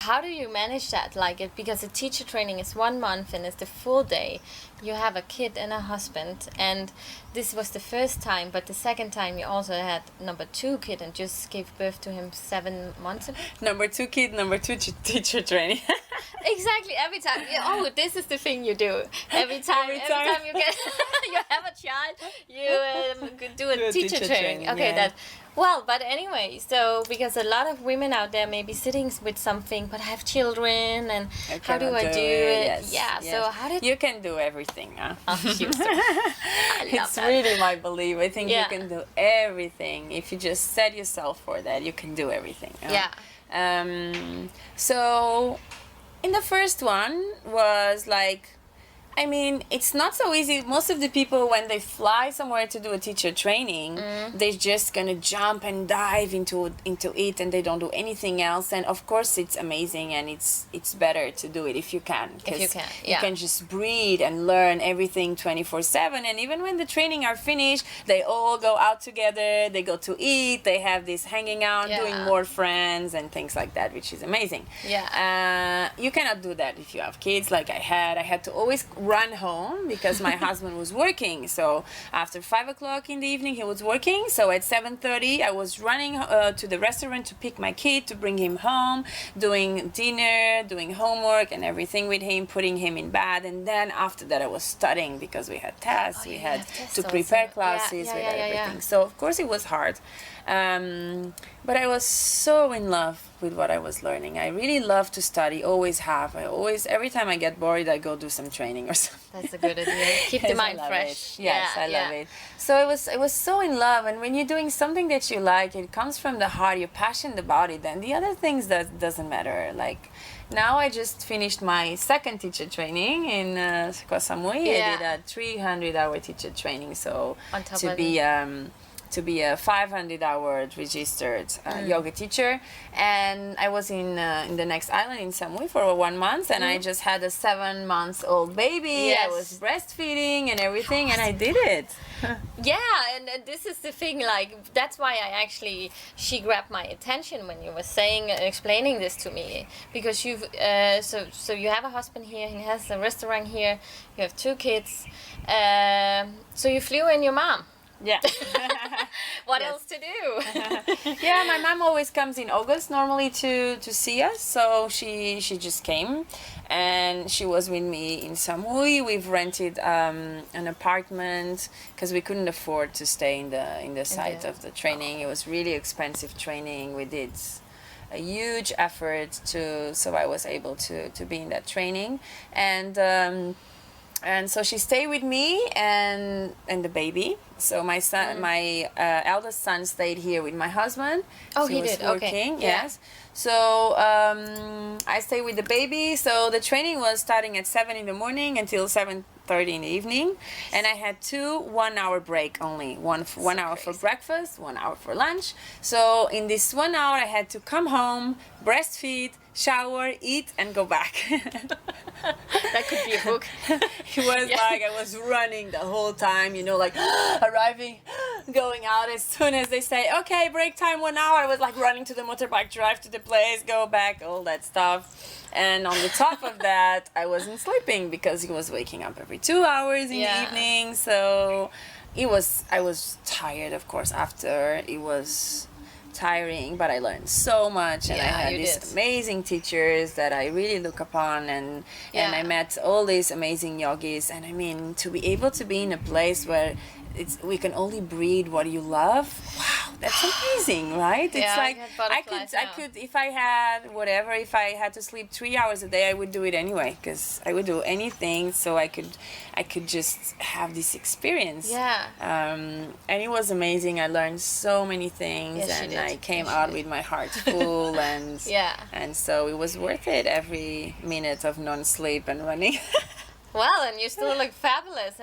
how do you manage that? Like, because the teacher training is 1 month and it's the full day. You have a kid and a husband, and this was the first time, but the second time you also had number 2 kid and just gave birth to him 7 months ago. Number 2 kid, number 2 teacher training. Exactly, every time. Oh, this is the thing you do. Every time you get you have a child, you do a teacher training. Okay, yeah. Well, but anyway, so because a lot of women out there may be sitting with something but have children, and how do I do it? Yes, yeah, yes. so how did you can do everything, huh? I love It's that. really my belief. I think Yeah. you can do everything if you just set yourself for that. You can do everything. Huh? Yeah. So in the first one was like, I mean, it's not so easy. Most of the people, when they fly somewhere to do a teacher training, they're just gonna jump and dive into it, and they don't do anything else. And of course, it's amazing, and it's better to do it if you can. If you can, you yeah. can just breathe and learn everything 24/7. And even when the training are finished, they all go out together. They go to eat. They have this hanging out, Yeah. doing more friends and things like that, which is amazing. Yeah. You cannot do that if you have kids like I had. I had to always run home because my husband was working. So after 5 o'clock in the evening, he was working. So at 7:30, I was running to the restaurant to pick my kid, to bring him home, doing dinner, doing homework and everything with him, putting him in bed. And then after that, I was studying because we had tests. We had to prepare classes, we had everything. So of course it was hard. But I was so in love with what I was learning. I really love to study, always have. Every time I get bored, I go do some training or something. That's a good idea. Keep the Yes, I mind love fresh. it. Yes, I love it. So I was so in love, and when you're doing something that you like, it comes from the heart, you're passionate about it, then the other things doesn't matter. Like now I just finished my second teacher training in Samui. Yeah. I did a 300-hour teacher training, so On top to of be a 500-hour registered yoga teacher. And I was in the next island in Samui for 1 month, and I just had a 7-month-old baby. Yes. I was breastfeeding and everything, and I did it. Yeah, and this is the thing, like, that's why she grabbed my attention when you were explaining this to me, because you've, so you have a husband here, he has a restaurant here, you have 2 kids, so you flew in your mom. Yeah. What else to do? Yeah, my mom always comes in August normally to see us, so she just came, and she was with me in Samui. We've rented an apartment because we couldn't afford to stay in the site of the training. It was really expensive training. We did a huge effort so I was able to be in that training, and so she stayed with me and the baby. So my son, my eldest son, stayed here with my husband. Oh, he he was did. working, Okay. Yeah. yes. So I stayed with the baby. So the training was starting at 7 in the morning until 7:30 in the evening, and I had 2 1-hour break only. One hour for breakfast, 1 hour for lunch. So in this 1 hour, I had to come home, breastfeed, shower, eat, and go back. That could be a book. It was like I was running the whole time, like arriving, going out as soon as they say, okay, break time 1 hour. I was like running to the motorbike, drive to the place, go back, all that stuff. And on the top of that, I wasn't sleeping because he was waking up every 2 hours in the evening. So I was tired, of course, after. It was tiring, but I learned so much, and I had these amazing teachers that I really look upon, and I met all these amazing yogis. And I mean, to be able to be in a place where we can only breathe what you love. Wow, that's amazing, right? It's like I could if I had to sleep 3 hours a day, I would do it anyway, because I would do anything so I could just have this experience. Yeah. And it was amazing. I learned so many things, and I came out with my heart full, and and so it was worth it, every minute of non-sleep and running. Well, and you still look fabulous.